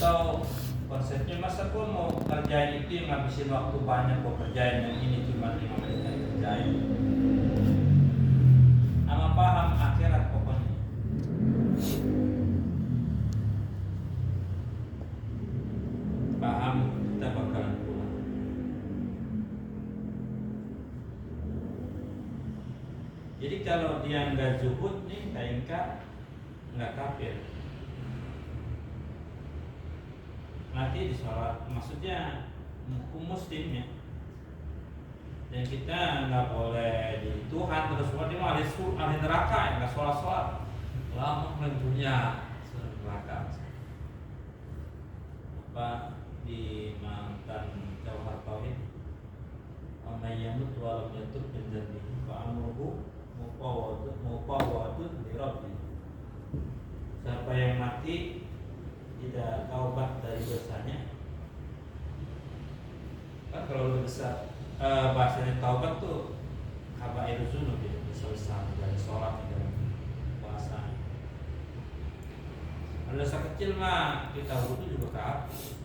Atau konsepnya masa gua mau kerjain itu yang ngabisin waktu banyak, gua kerjain yang ini cuma 5 menit aja kerjain. Sama paham akhirat pokoknya. Paham kita bakalan pulang. Jadi kalau dia nggak zuhud nih, nggak kafir. Mati di sholat, maksudnya hukum muslim ya. Dan kita nggak boleh di Tuhan terus sholat, dia mau ahli neraka ya, nggak sholat. Lama menentunya neraka. Apa di mantan Jawhar Tauhid, Amayamut walam yatub min dzambihi fa amruhu mufawwadun li rabbih. Siapa yang mati tidak taubat dari dosanya, kan kalau udah besar bahasanya taubat tuh kabairul dzunub ya, dosa besar dari sholat dari puasa. Kalau dosa kecil mah kita wudhu juga kehapus,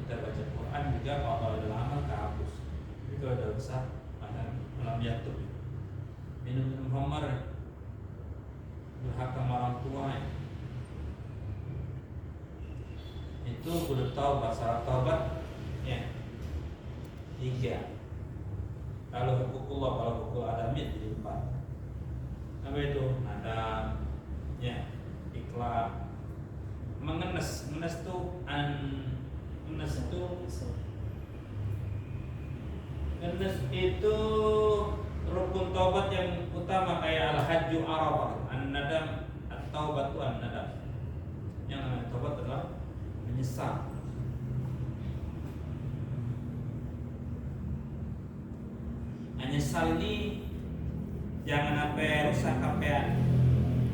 kita baca Quran juga kalau ada lama kehapus. Tapi kalau udah besar malam jatuh, minum khamar, durhaka orang tua ya. Itu udah taubat. Syarat taubat ya 3. Kalau hukumullah, kalau hukum adami jadi 4. Apa itu? Nadam ya, ikhlas, mengenes tuh Genes itu rukun taubat yang utama kayak al-hajju arafah, an-nadam, at-taubat itu an-nadam. Yang namanya taubat adalah menyesal. Menyesal ini jangan sampai rusak kapean.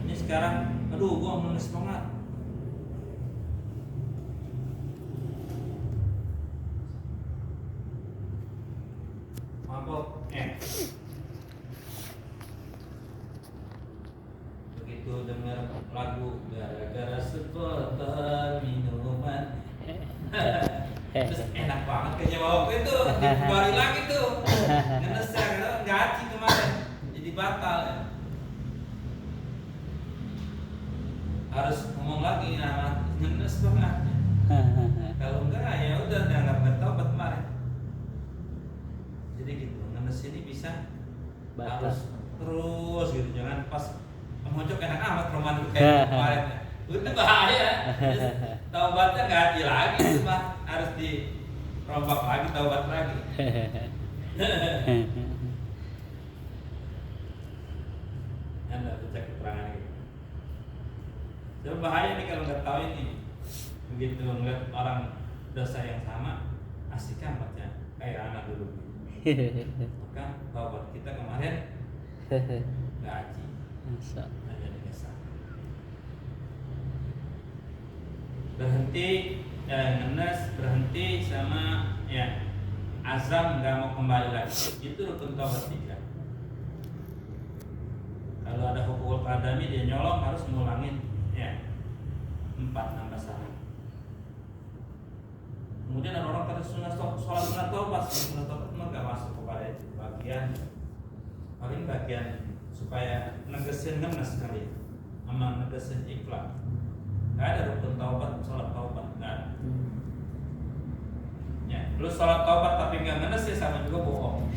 Ini sekarang, aduh gua menes banget. Mabok, begitu dengar lagu gara-gara sepotan minuman, terus enak banget kayaknya mabok itu, dikembali lagi tuh, ngenes ya, gaji kemarin, jadi batal ya. Harus ngomong lagi, nah ngenes banget. Kalau enggak ya udah nggak taubat kemarin. Jadi gitu, ngenes ini bisa harus terus gitu, jangan pas mojok enak amat roman kayak kemarin. Itu bahaya. Taubatnya gaji lagi itu mah, harus dirombak lagi, taubat lagi. Anda baca keterangan gitu. Jadi bahaya nih kalau nggak tahu ini. Begitu ngeliat orang dosa yang sama, asik kan baca kayak anak dulu. Maka taubat kita kemarin gaji hanya dikesal. Berhenti ngenes, berhenti sama ya azam nggak mau kembali lagi. Itu rukun taubat 3. Kalau ada hukul kadami dia nyolong harus ngulangin ya 4 nambah 1. Kemudian ada orang kata sholat sunat taubat mah nggak masuk kepada itu paling bagian supaya negesin ngenes kali, sama negesin ikhlas. Nggak ada rukun taubat, sholat taubat nggak ada. Ya, lu sholat taubat tapi nggak ngenes ya sama juga bohong.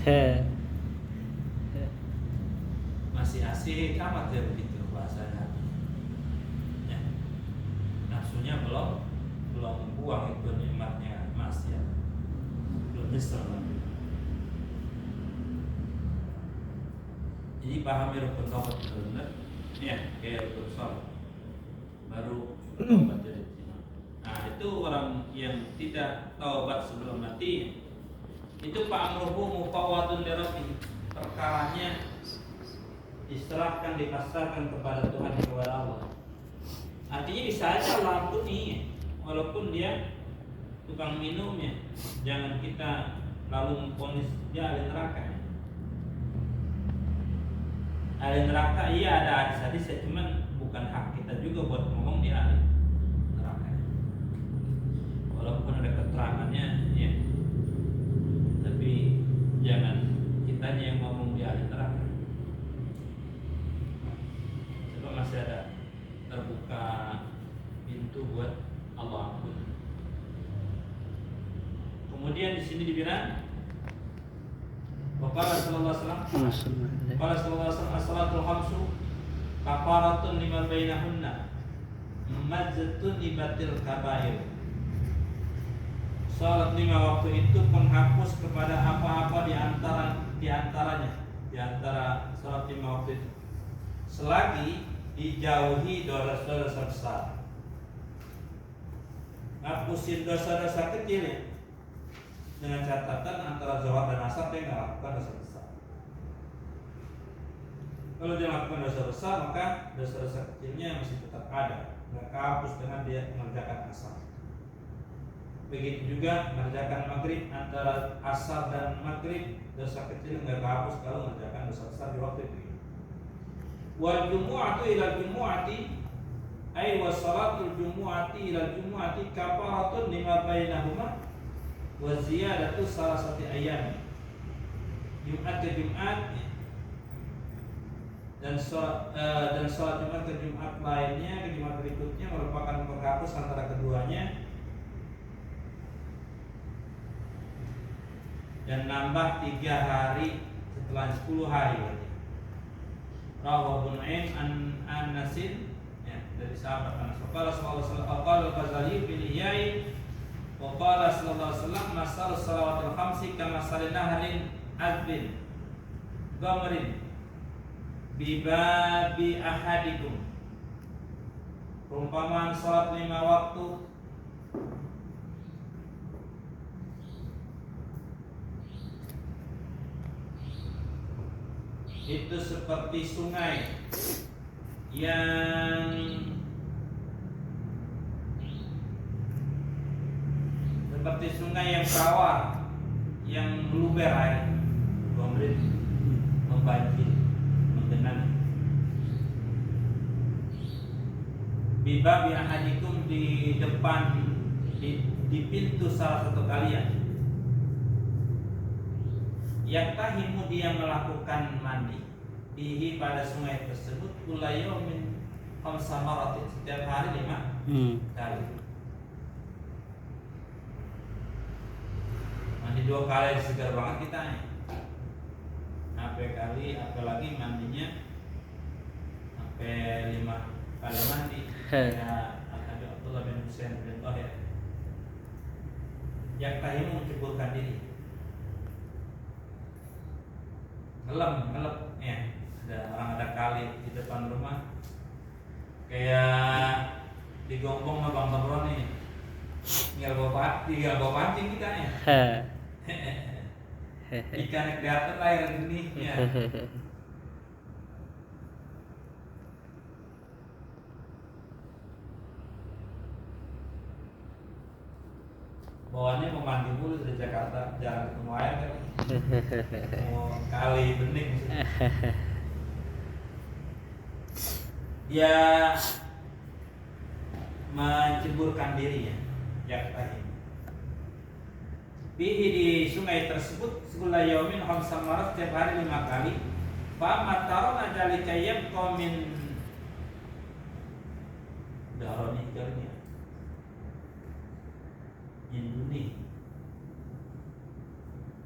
Masih asik amat ya begitu bahasanya. Ya, nafsunya belum buang itu nikmatnya masih ya. Belum nyesel lagi. Jadi pahami rukun taubat benar, ya kayak rukun sholat baru taubat jadi. Nah itu orang yang tidak taubat sebelum mati, itu fa'amruhu mufawwadun li rabbih, perkaranya diserahkan, dipasrahkan kepada Tuhan, kepada Allah. Artinya bisa aja Allah ampuni, walaupun dia tukang minum ya. Jangan kita lalu memvonis dia ahli neraka. Ahli neraka iya ada hadis-hadis ya, cuman bukan hak kita juga buat ngomong dia ahli neraka. masih ada terbuka pintu buat Allah ampun. Kemudian di sini dibilang Bapak sallallahu alaihi wasallam, qala sallallahu alaihi wasallam as-salatul khamsu kafaratun lima bainahunna majzatun ibatil kabair. Salat 5 waktu itu penghapus kepada apa-apa di antara salat 5 waktu itu, selagi dijauhi dosa-dosa besar. Ngapusin dosa-dosa kecil ya, dengan catatan antara zuhur dan asar dia nggak lakukan dosa besar. Kalau dia lakukan dosa besar, maka dosa-dosa kecilnya masih tetap ada, nggak kehapus dengan dia mengerjakan asar. Begitu juga mengerjakan maghrib, antara asar dan maghrib dosa kecil nggak kehapus kalau mengerjakan dosa besar di waktu itu. Wal jumu'atu ila jumu'ati ay wa salatul jumu'ati ila jumu'ati kafaratun lima bainahuma wa ziyadatu salasati ayyam. Jumat ke Jumat dan salat Jumat ke Jumat lainnya, ke Jumat berikutnya merupakan penghapus antara keduanya dan nambah 3 hari setelah 10 hari. Rawahu Ibnu Nu'aim an Nasin, ya, dari sahabat Anas. Qala sallallahu alaihi wasallam, qala al-Ghazali fil Ihya wa qala sallallahu alaihi wasallam masal salawatul khamsi kama salinahrin adbin gamrin bi babi ahadikum. Perumpamaan salat 5 waktu itu seperti sungai yang tawar yang meluber air, membanjir, menggenangi. Bibabi ahadikum, di depan di pintu salah satu kalian. Yaktahimu, dia melakukan mandi bihi, pada sungai tersebut, kulayaumin khamsa maratin, setiap hari 5 kali. Mandi 2 kali segar banget kita nih. Apalagi mandinya sampai 5 kali mandi. Ya, Nabi Abdullah bin Husain bin Thahir. Yaktahimu, mencuburkan diri. Ngelep ya, ada kali di depan rumah, kayak digombong sama Bang Tebron nih, tinggal bawa pancing kita ya. Ikan kelihatan air genihnya. Bawaannya mau mandi mulu dari Jakarta, jarang ketemu air kan. Mau kali bening maksudnya. Dia menceburkan dirinya, yaktahi bihi, di sungai tersebut, sebulan yaumin khamsa marat, setiap hari 5 kali. Fa matarona jalika yabqa min daroni jarnya Induni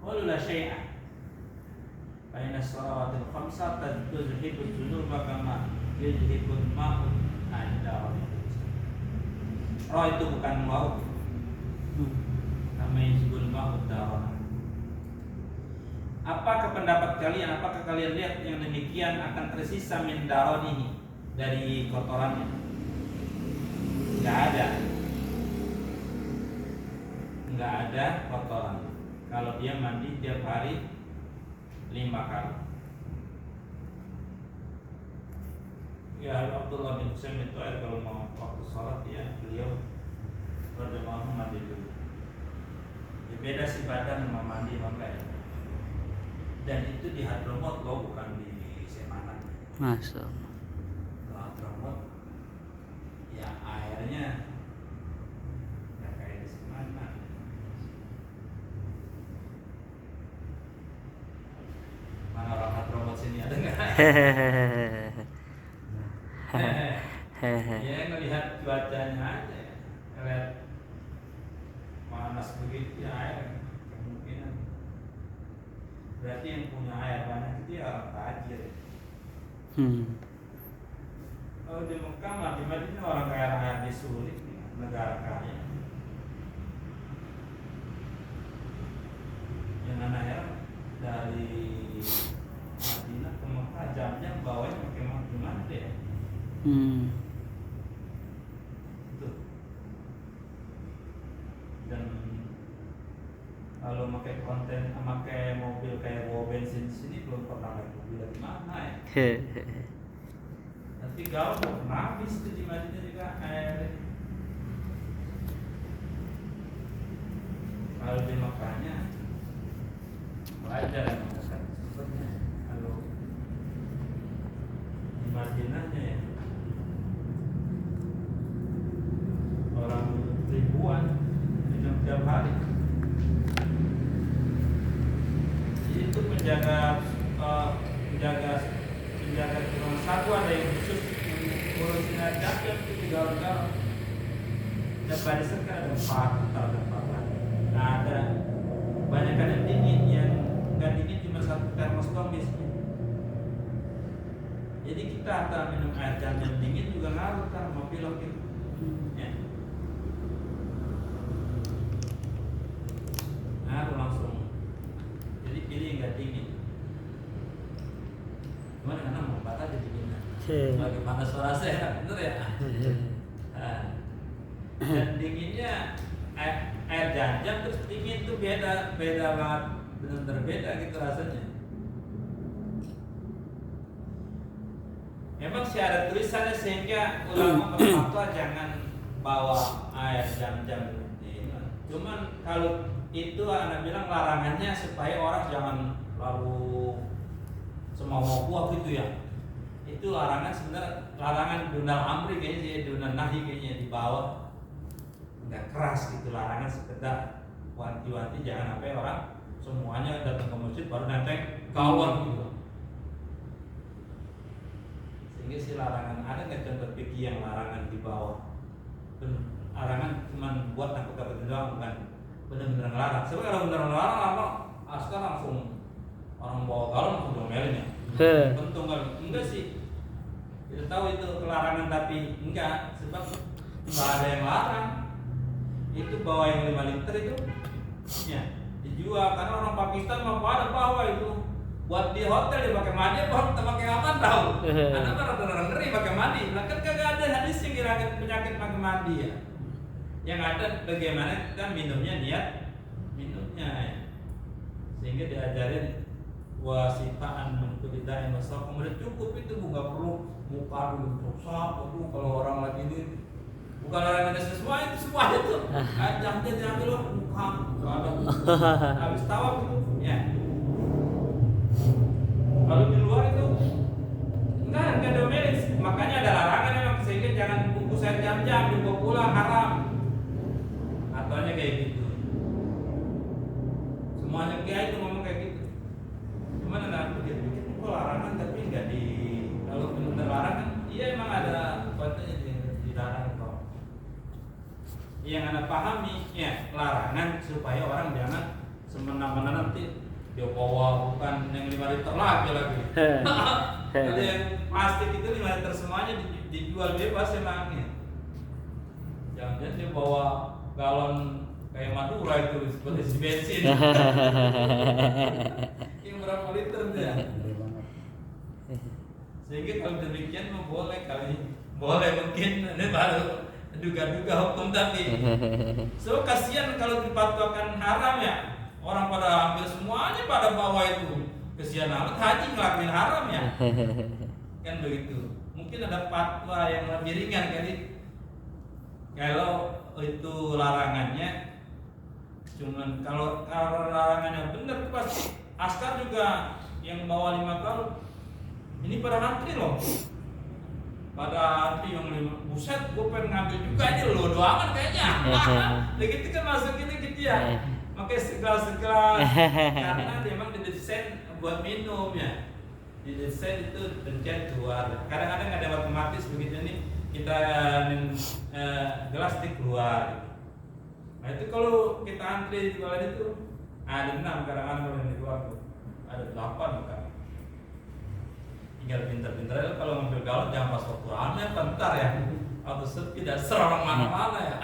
Qul la syai'a fa inna salawatil khamsa tuzhibul junuba kama yuzhibul ma'u anda. Roh itu bukan maut, namanya yuzhibul ma'u darah. Apakah pendapat kalian, apakah kalian lihat yang demikian akan tersisa min daronihi, dari kotorannya? Nggak ada kotoran kalau dia mandi tiap hari 5 kali. Ya, Abdullah bin Husain bin Thahir kalau mau waktu sholat ya, beliau berdoa mandi dulu. Ya, beda sih badan sama mandi sama enggak ya. Dan itu di Hadramut loh, bukan di Semanan. Masya Allah. Hadramut ya airnya nggak kayak di Semanan. Mana orang Hadramut sini ada nggak? Ya ngelihat cuacanya aja ya. Ngelihat panas begitu ya air kemungkinan. Berarti yang punya air banyak itu ya orang tajir. Kalau di Mekah mah di Madinah orang kaya raya disulit, negara kaya. Yang anak ya dari Madinah ke Mekah jamnya bawanya pakai gimana ya? Itu. Dan kalau pakai konten, pakai mobil kayak bawa bensin di sini belum pernah naik mobil dari mana ya? Tapi gaul habis itu di Madinah juga air. Kalau di Mekahnya wajar yang makan sebenarnya. Kalau di Madinahnya ya orang ribuan minum tiap hari. Itu menjaga rumah satu ada yang khusus ngurusin air jam itu gaul-gaul. Dan barisan kan ada 4 nah, ada banyak yang dingin yang nggak dingin cuma 1 termos doang biasanya. Jadi kita antara minum air jam dingin juga ngaruh kan mau pilok gitu. Ya. Ngaruh langsung. Jadi pilih yang nggak dingin. Cuman karena mau batal jadi dingin. Bagaimana suara saya bener ya? Dan dinginnya air jam terus dingin tuh beda banget, benar-benar beda gitu rasanya. Memang syarat tulisannya sehingga ulama berfatwa jangan bawa air jam-jam ini. Cuman kalau itu anak bilang larangannya supaya orang jangan lalu semau-mau gitu ya. Itu larangan sebenarnya, larangan dunal amri kayaknya, dunal nahi kayaknya di bawah. Nggak keras gitu, larangan sekedar wanti-wanti jangan sampai orang semuanya datang ke masjid baru nenteng kawan gitu. Sehingga si larangan ada nggak contoh fikih yang larangan di bawah? Larangan cuma buat takut-takut doang, bukan benar-benar ngelarang. Sebenarnya kalau benar ngelarang apa? Sekarang langsung orang bawa galon langsung domelin ya. Tentu enggak sih. Kita tahu itu kelarangan tapi enggak, sebab nggak ada yang larang. Itu bawa yang 5 liter itu ya dijual karena orang Pakistan mau pada bawa itu buat di hotel dia pakai mandi apa pakai apa tahu. Anak orang ngeri pakai mandi. Nah, kan kagak ada hadis yang ngilangin penyakit pakai mandi ya. Yang ada bagaimana kita minumnya niat minumnya ya. Sehingga diajarin wasifaan mengkulidain wasaf kemudian cukup itu nggak perlu muka dulu sop itu kalau orang lagi ini bukan orang Indonesia semua itu jangan diambil loh muka ada habis tawaf itu ya. Kalau di luar itu enggak domenis, makanya ada larangan memang sehingga jangan bungkus air jam-jam dibawa pulang haram. Aturannya kayak gitu. Semuanya kayak itu ngomong kayak gitu. Cuman ada pikir-pikir kok larangan tapi enggak di kalau benar larangan iya emang ada kontennya dilarang kok. Yang Anda pahami ya larangan supaya orang jangan semena-mena nanti dia bawa bukan yang 5 liter lagi. Ada yang plastik itu 5 liter semuanya dijual bebas emangnya. Jangan-jangan dia bawa galon kayak Madura itu seperti isi bensin. Yang berapa liter dia? Sehingga kalau demikian boleh kali, boleh mungkin ini baru duga-duga hukum tapi so kasihan kalau dipatwakan haram ya orang pada hampir semuanya pada bawa itu kasihan amat haji ngelakuin haram ya kan begitu. Mungkin ada fatwa yang lebih ringan kali kalau itu larangannya cuman kalau larangannya benar pasti askar juga yang bawa 5 galon ini pada antri loh. Pada hati yang buset, gue pengen ngambil juga aja lo doangan kayaknya. Begitu kan masuk ini gitu ya. Makanya segala karena memang didesain buat minum ya. Didesain itu pencet keluar. Kadang-kadang ada otomatis begitu nih kita gelas dikeluar gitu. Nah itu kalau kita antri di balai itu ada 6 kadang-kadang kalau yang dikeluar tuh ada 8 kan. Tinggal pintar-pintar aja kalau ngambil galon jangan pas waktu rame bentar ya. Atau sepi dan serang mana-mana ya.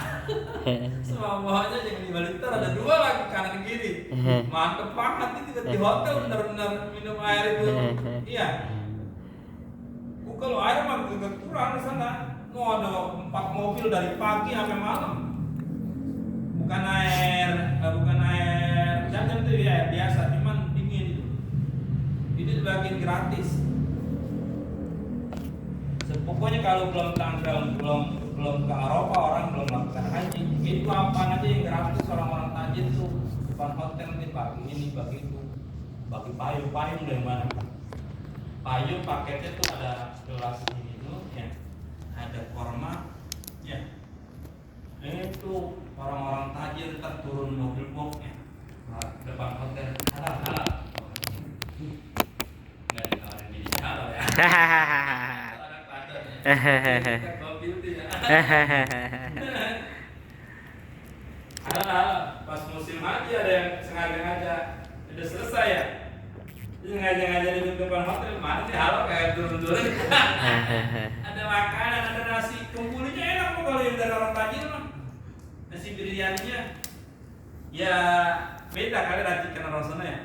Semua bawahnya yang di balik ntar ada 2 lagi kanan kiri. Mantep banget itu di hotel benar-benar minum air itu. Iya. Kalau air mah agak kurang di sana. Mau ada 4 mobil dari pagi sampai malam. Bukan air jam itu ya biasa, cuman dingin itu. Itu dibagiin gratis. Pokoknya kalau belum tanggal belum ke Eropa orang belum melakukan haji itu apa aja yang gratis orang-orang tajir tuh depan hotel nanti bagi ini bagi itu bagi payung dari mana payung paketnya tuh ada gelas ini tuh ya ada korma ya itu orang-orang tajir ntar turun mobil box ya depan hotel halal nggak ditawarin di halal ya pas musim haji ada yang sengaja udah selesai ya sengaja di depan hotel mana sih halo kayak turun-turun ada makanan ada nasi kumpulnya enak kok kalau yang dari orang tajir mah nasi biryaninya ya beda kali racikan orang sana ya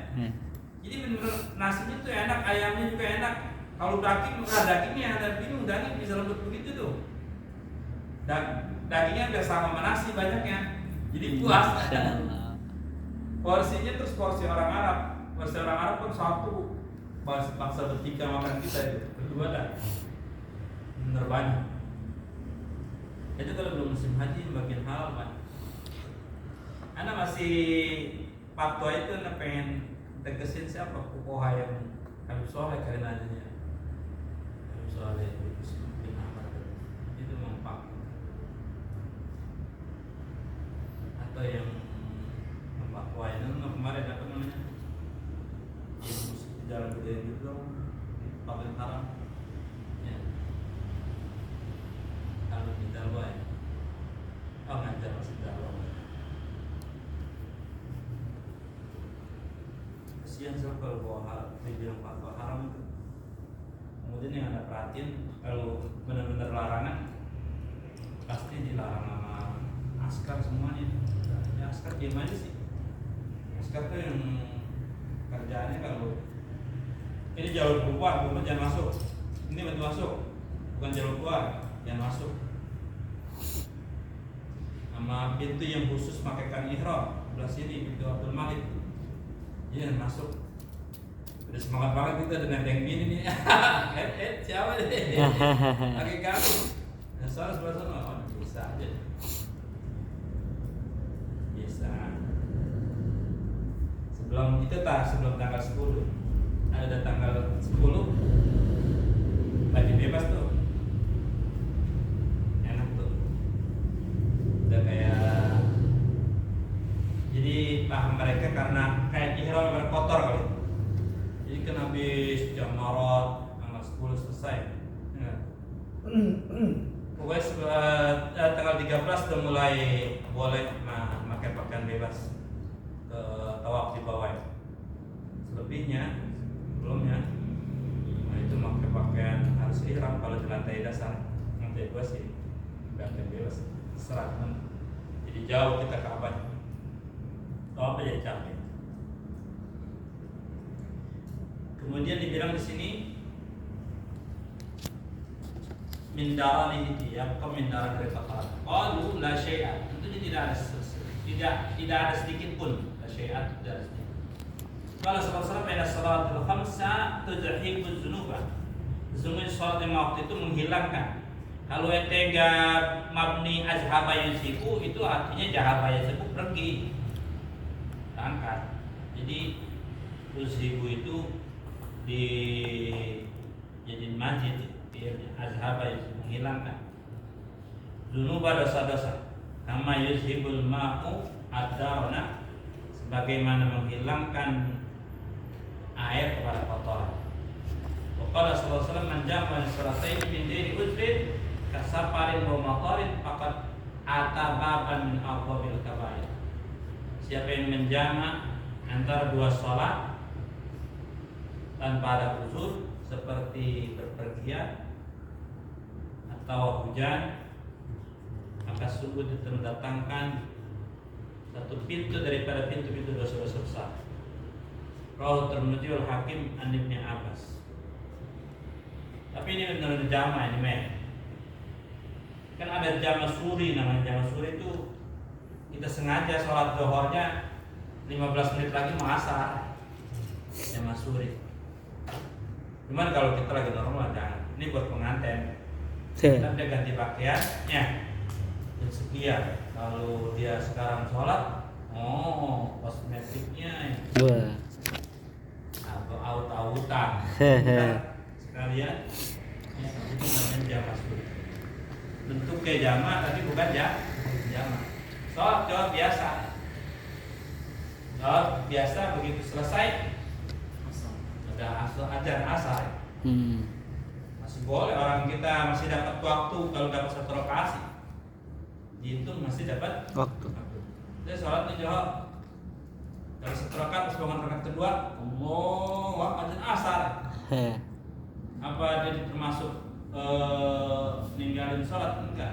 jadi bener nasinya tuh enak ayamnya juga enak. Kalau dagingnya ada bingung daging bisa lembut begitu tuh. Dagingnya hampir sama nasi banyaknya. Jadi puas. Porsinya terus porsi orang Arab. Porsi orang Arab pun satu bangsa bertiga makan kita itu. Berdua dah. Bener banyak. Itu kalau belum musim haji bagian halal Pak. Ana masih fatwa itu Ana pengen tegesin siapa Fuqaha yang Habib Soleh kali nanya. Soalnya itu memang atau yang membawa ini kemarin apa namanya yang musik di jalan budaya itu di Paben Haram ya kalau di Dalwa ya ngajar masih Dalwa kesian sih kalau bawa dibilang fatwa haram itu. Kemudian yang Anda perhatiin kalau benar-benar larangan pasti dilarang sama askar semuanya. Ya askar diam aja sih. Askar tuh yang kerjaannya kalau ini jalur keluar, jangan masuk. Ini bantu masuk, bukan jalur keluar, jangan masuk. Sama pintu yang khusus pakaikan ihram sebelah sini pintu Abdul Malik, jangan masuk. Udah semangat banget kita ada nenteng gini nih. Siapa deh? Pakai kaki. Nah, soal sebelah sana bisa aja. Bisa. Sebelum tanggal 10. Ada tanggal 10. Lagi bebas tuh. Enak tuh. Udah kayak jadi paham mereka karena kayak ihram berkotor kali. Jadi kan habis jamarat tanggal 10 selesai. Ya. Pokoknya tanggal 13 sudah mulai boleh pakai pakaian bebas ke tawaf di bawah. Selebihnya sebelumnya itu pakai pakaian harus ihram kalau di lantai dasar. Lantai 2 sih pakaian bebas terserah. Jadi jauh kita ke Ka'bah. Tawaf aja capek. Kemudian dibilang di sini mindarani ya, mindaran dari fakar. Qalu la syai'an. Tentunya tidak ada sedikit pun la syai'an tidak ada sedikit. Qala sallallahu alaihi wasallam salatul khamsa tuzhibuz dzunuba. Sesungguhnya salat 5 waktu itu menghilangkan. Kalau ente enggak mabni azhaba yusibu itu artinya jahaba yusibu pergi. Angkat. Jadi tuzhibu itu di jadi majid azhaba itu menghilangkan dzunuba dosa-dosa kama yuzhibul ma'u ad-darna sebagaimana menghilangkan air kepada kotoran. Waqala sallallahu alaihi wasallam man jama'a salataini min dini uzrin safarin wa maqarin faqad atababan min aqwabil kabair. Siapa yang menjamak antara dua sholat tanpa ada uzur seperti berpergian atau hujan, maka sungguh terdatangkan satu pintu daripada pintu-pintu dosa-dosa besar. Rawahu Tirmidzi wal Hakim an Ibnu Abbas. Tapi ini benar jama ini men. Kan ada jama suri, namanya jama suri itu kita sengaja sholat zuhurnya 15 menit lagi mau asar. Jama suri. Cuman kalau kita lagi normal jangan. Ini buat pengantin. Kita dia ganti pakaiannya jam sekian. Kalau dia sekarang sholat, kosmetiknya Wah. atau aut-autan sekalian itu namanya jama suri. Bentuk kayak jama tapi bukan jama. Sholat biasa begitu selesai ada ajar asar. Masih boleh orang kita masih dapat waktu kalau dapat satu rakaat. Dihitung masih dapat Waktu. Jadi sholat nih jawab. Kalau satu rakaat pas bangun rakaat kedua, azan asar. Apa jadi termasuk ninggalin sholat? Enggak.